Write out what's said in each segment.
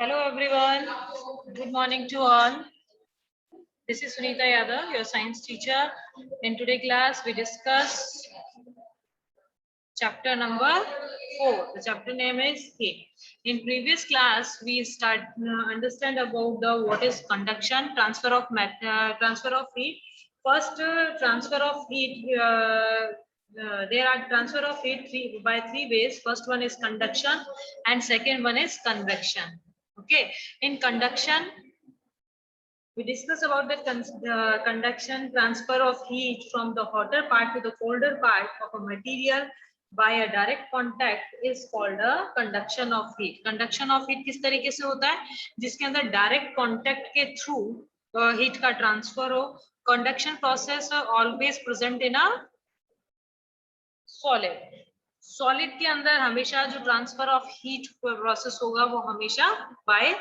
Hello everyone, good morning to all. This is Sunita Yadav, your science teacher. In today's class, we discuss chapter number 4. The chapter name is heat. In previous class, we understand about the what is conduction, transfer of heat. First, transfer of heat. There are transfer of heat by three ways. First one is conduction, and second one is convection. Okay, in conduction, we discuss about the conduction transfer of heat from the hotter part to the colder part of a material by a direct contact is called a conduction of heat. Conduction of heat किस तरीके से होता है जिसके अंदर direct contact के through heat का transfer हो. Conduction process always present in a solid. Solid के अंदर हमेशा जो transfer of heat process होगा वो हमेशा by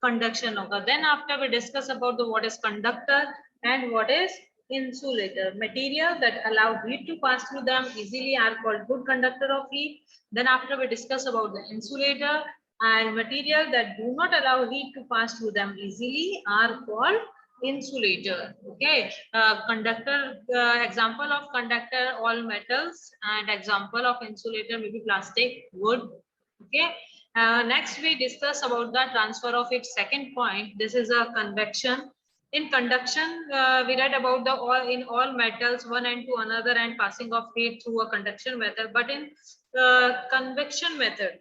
conduction होगा. Then after we discuss about the what is conductor and what is insulator. Material that allow heat to pass through them easily are called good conductor of heat. Then after we discuss about the insulator, and material that do not allow heat to pass through them easily are called insulator. Okay, conductor, example of conductor all metals, and example of insulator maybe plastic, wood. Okay, next we discuss about the transfer of its second point. This is a convection. In conduction, we read about the all metals one end to another and passing of heat through a conduction method. But in convection method,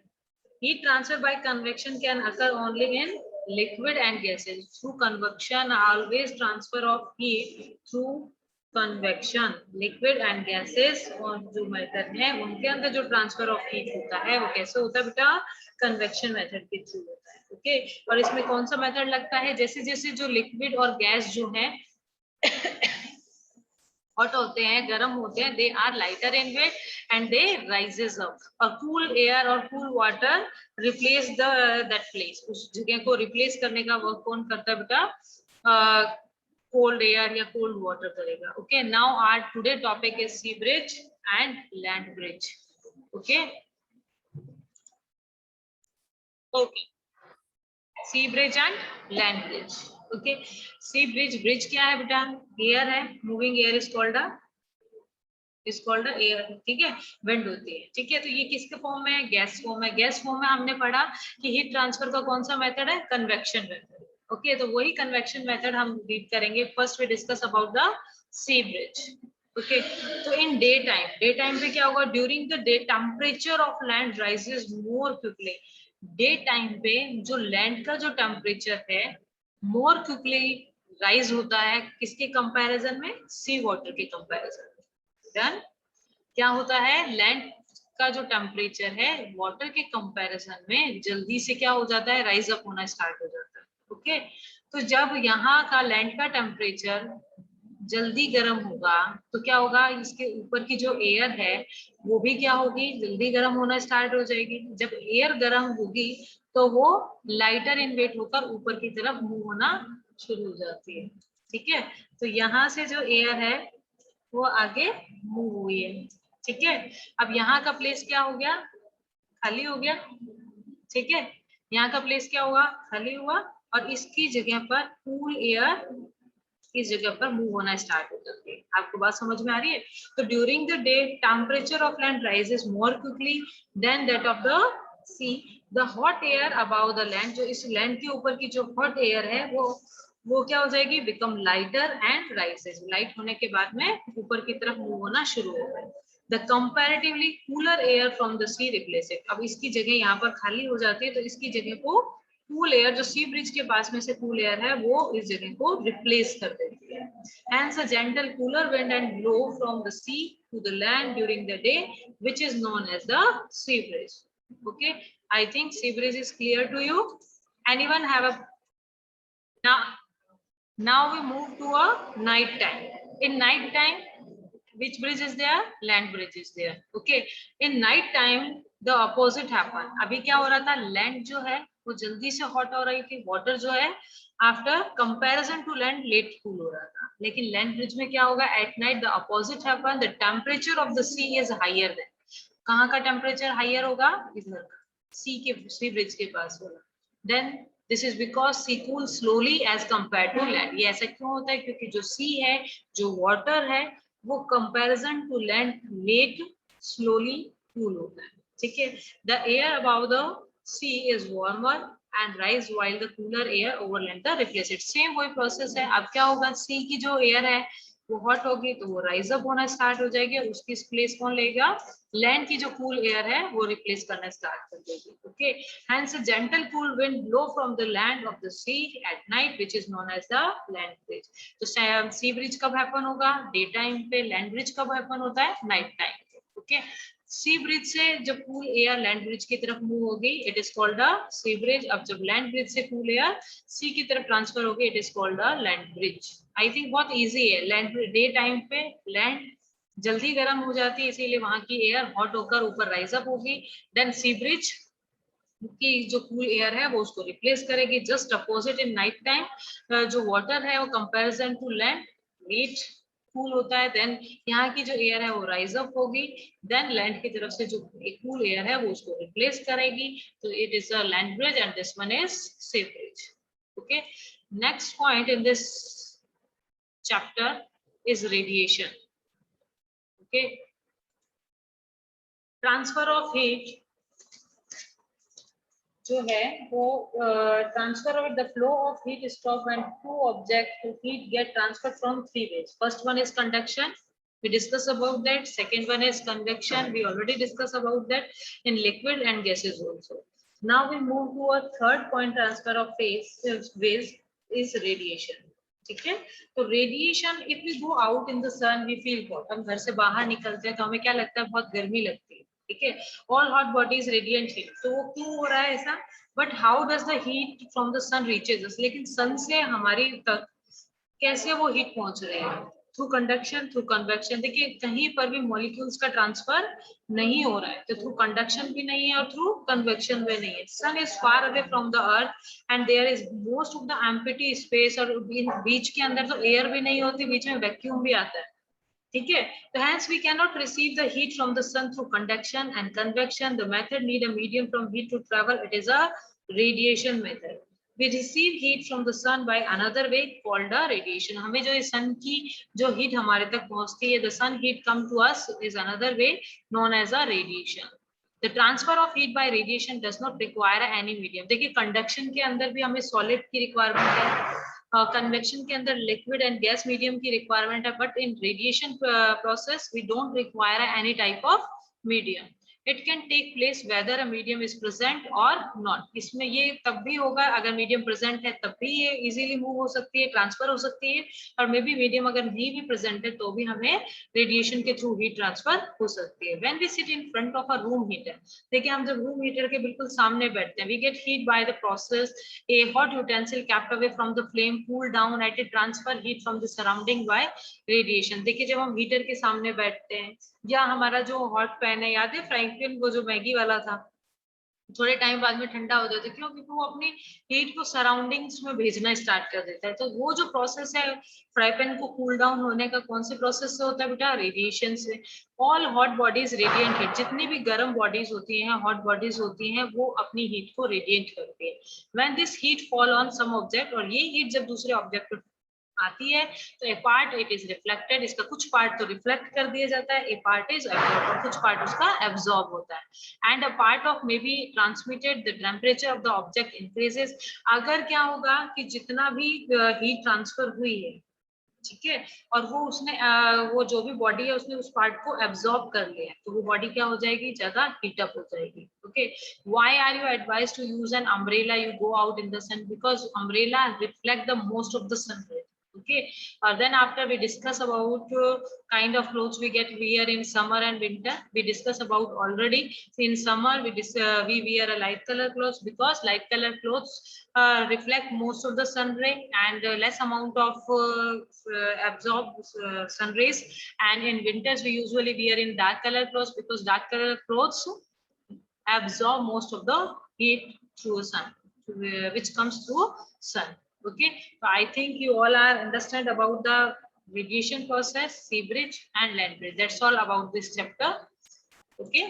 heat transfer by convection can occur only in liquid and gases. Through convection, always transfer of heat through convection. Liquid and gases और जो method है उनके अंदर जो transfer of heat होता है वो कैसे होता है बेटा? कन्वेक्शन मेथड के थ्रू होता है. ओके, और इसमें कौन सा मेथड लगता है? जैसे जैसे जो लिक्विड और गैस जो है हॉट होते हैं, गर्म होते हैं, they are lighter in weight and they rises up. और कूल एयर और cool water replace that place. उस जगह को रिप्लेस करने का वर्क कौन करता है बेटा? कोल्ड एयर या कोल्ड वाटर करेगा. Okay, now our today topic is sea breeze and land breeze. Okay okay, sea breeze and land breeze. Okay, sea breeze क्या है बेटा? एयर है, moving air is called air. ठीक है, wind होती है. ठीक है, तो ये किसके फॉर्म में है? गैस फॉर्म में. गैस फॉर्म में हमने पढ़ा कि हीट ट्रांसफर का कौन सा मेथड है? Convection method. ओके, तो वही कन्वेक्शन मेथड हम रीड करेंगे. First we discuss about the sea breeze. Okay, तो इन डे टाइम पे क्या होगा? During the day temperature of land rises more quickly. Day time पे जो लैंड का जो टेम्परेचर है मोर क्विकली राइज होता है. किसके कंपैरिजन में? सी वाटर के कंपैरिजन में. डन. क्या होता है? लैंड का जो टेम्परेचर है वाटर के कंपैरिजन में जल्दी से क्या हो जाता है? राइज अप होना स्टार्ट हो जाता है. ओके, तो जब यहाँ का लैंड का टेम्परेचर जल्दी गर्म होगा तो क्या होगा? इसके ऊपर की जो एयर है वो भी क्या होगी? जल्दी गर्म होना स्टार्ट हो जाएगी. जब एयर गर्म होगी तो वो लाइटर इन वेट होकर ऊपर की तरफ मूव होना शुरू हो जाती है. ठीक है, तो यहाँ से जो एयर है वो आगे मूव हुई है. ठीक है, अब यहाँ का प्लेस क्या हो गया? खाली हो गया. ठीक है, यहाँ का प्लेस क्या हुआ? खाली हुआ. और इसकी जगह पर कूल एयर इस जगह पर मूव होना स्टार्ट हो जाती है. आपको बात समझ में आ रही है? तो during the day temperature of land rises more quickly then that of the sea. The hot air above the land, जो इस लैंड के ऊपर की जो हॉट एयर है वो क्या हो जाएगी? Become lighter and rises. Light होने के बाद में ऊपर की तरफ मूव होना शुरू हो गए. The comparatively cooler air from the sea replace it. अब इसकी जगह यहाँ पर खाली हो जाती है तो इसकी जगह को कूल एयर, जो सी ब्रिज के पास में से कूल एयर है, वो इस जगह को रिप्लेस कर देती है. Hence a gentle cooler wind and blow from the sea to the land during the day, which is known as the sea breeze. Okay, I think sea breeze is clear to you. Anyone have a now we move to a night time. In night time, which bridge is there? Land bridge is there. Okay, in night time the opposite happen. अभी क्या हो रहा था? Land जो है वो जल्दी से हॉट हो रही थी. वाटर जो है after comparison to land late cool हो रहा था. लेकिन लैंड ब्रिज में क्या होगा? At night the opposite happen. The temperature of the sea is higher then. कहाँ का टेम्परेचर हायर होगा? इधर का, सी ब्रिज के पास होगा. Then this is because sea cool slowly as compare to land. ये ऐसा क्यों होता है? क्योंकि जो सी है, जो वाटर है, वो comparison to land made slowly cool होता है। ठीक है, the air about the sea is warmer and rise while the cooler air over land the replace it. Same वही प्रोसेस है। अब क्या होगा, सी की जो एयर है वो हॉट होगी तो वो राइज अप होना स्टार्ट हो जाएगी, और उसकी प्लेस कौन लेगा? लैंड की जो कूल एयर है वो रिप्लेस करना स्टार्ट कर देगी। Okay, hence a gentle cool wind blow from the land of the sea at night which is known as the land breeze। तो सी ब्रिज कब हैपन होगा? डे टाइम पे। लैंड ब्रिज कब हैपन होता है? नाइट टाइम पे। Okay, sea bridge से जब कूल एयर लैंड ब्रिज की तरफ मूव होगी it is called a sea breeze. अब जब लैंड ब्रिज से कूल एयर सी की तरफ ट्रांसफर होगी it is called a land breeze. I think बहुत इजी है। लैंड डे टाइम पे लैंड जल्दी गर्म हो जाती है, इसीलिए वहां की एयर हॉट होकर ऊपर राइज अप होगी। देन सी ब्रिज की जो कूल एयर है वो उसको रिप्लेस करेगी। Just opposite in night time जो वाटर है वो कंपैरिजन टू लैंड मीट कूल होता है। देन यहाँ की जो एयर है वो राइज अप होगी, देन लैंड की तरफ से जो कूल एयर है वो उसको रिप्लेस करेगी। तो it is a land breeze and this one is sea breeze. Okay, next point in this chapter is radiation। okay, transfer of heat जो है वो transfer of the flow of heat stop when two objects to heat get transferred from three ways। first one is conduction, we discuss about that। second one is convection, we already discuss about that in liquid and gases also। now we move to a third point, transfer of ways is radiation। ठीक है, तो radiation, if we go out in the sun we feel hot. हम घर से बाहर निकलते हैं तो हमें क्या लगता है? बहुत गर्मी लगती है। ठीक है, all hot bodies radiant heat. तो वो क्यों हो रहा है ऐसा? But how does the heat from the sun reaches us? लेकिन सन से हमारी तक कैसे वो हीट पहुंच रही है? Through conduction, through convection. देखिए कहीं पर भी मॉलिक्यूल्स का ट्रांसफर नहीं हो रहा है, तो थ्रू कंडक्शन भी नहीं है और थ्रू कन्वेक्शन भी नहीं है। Sun is far away from the earth and there is most of the empty space, और बीच के अंदर तो एयर भी नहीं होती, बीच में वैक्यूम भी आता है। ठीक है, तो hence we cannot receive the heat from the sun through conduction and convection। the method need a medium from heat to travel, it is a radiation method। we receive heat from the sun by another way called a radiation। हमें जो सन की जो heat हमारे तक पहुंचती है, the sun heat come to us is another way known as a radiation। the transfer of heat by radiation does not require any medium। देखिए conduction के अंदर भी हमें सॉलिड की रिक्वायरमेंट है, कन्वेक्शन के अंदर लिक्विड एंड गैस मीडियम की रिक्वायरमेंट है, but in radiation process we don't require any type of medium. It can take place whether a medium is present और नॉट। इसमें ये तब भी होगा अगर मीडियम प्रेजेंट है, तब भी ये इजीली मूव हो सकती है, ट्रांसफर हो सकती है। और मे बी मीडियम अगर नहीं भी प्रेजेंट है तो भी हमें रेडिएशन के थ्रू हीट ट्रांसफर हो सकती है। When we sit in front of a room heater, देखिए हम जब रूम हीटर के बिल्कुल सामने बैठते हैं, we get heat by the process a hot utensil kept away from the flame cool down at it transfer heat from the surrounding by radiation। देखिए जब हम हीटर के सामने बैठते हैं, या हमारा जो हॉट पैन है, याद है फ्राइंग पैन, वो जो मैगी वाला था, थोड़े टाइम बाद में ठंडा हो जाता है, क्यों? क्योंकि वो अपनी हीट को सराउंडिंग्स में भेजना स्टार्ट कर देता है। तो वो जो प्रोसेस है फ्राई पैन को कूल डाउन होने का, कौन से प्रोसेस से होता है बेटा? रेडिएशन से। All hot bodies radiant heat, जितनी भी गर्म बॉडीज होती हैं, हॉट बॉडीज होती हैं, वो अपनी हीट को रेडिएंट करती है। When this heat fall on some object, और ये हीट जब दूसरे ऑब्जेक्ट पर आती है तो ए पार्ट इट इज रिफ्लेक्टेड, इसका कुछ पार्ट तो रिफ्लेक्ट कर दिया जाता है, ए पार्ट इज एब्जॉर्ब, और कुछ पार्ट उसका एब्जॉर्ब होता है। And a part of may be transmitted, the temperature of the object increases. अगर क्या होगा कि जितना भी हीट ट्रांसफर हुई है, ठीक है, और वो उसने वो जो भी बॉडी है उसने उस पार्ट को एब्जॉर्ब कर लिया, तो वो बॉडी क्या हो जाएगी? ज्यादा हीट अप हो जाएगी। Okay, why are you advise to use an umbrella you go out in the sun? Because umbrella reflect the most of the sun ray. Okay, then after we discuss about kind of clothes we get wear in summer and winter, we discuss about already. In summer we wear a light color clothes because light color clothes reflect most of the sun ray and less amount of absorb sun rays, and in winters we usually wear in dark color clothes because dark color clothes absorb most of the heat through sun, which comes through sun। Okay, so I think you all are understand about the radiation process, sea bridge and land bridge. That's all about this chapter। Okay,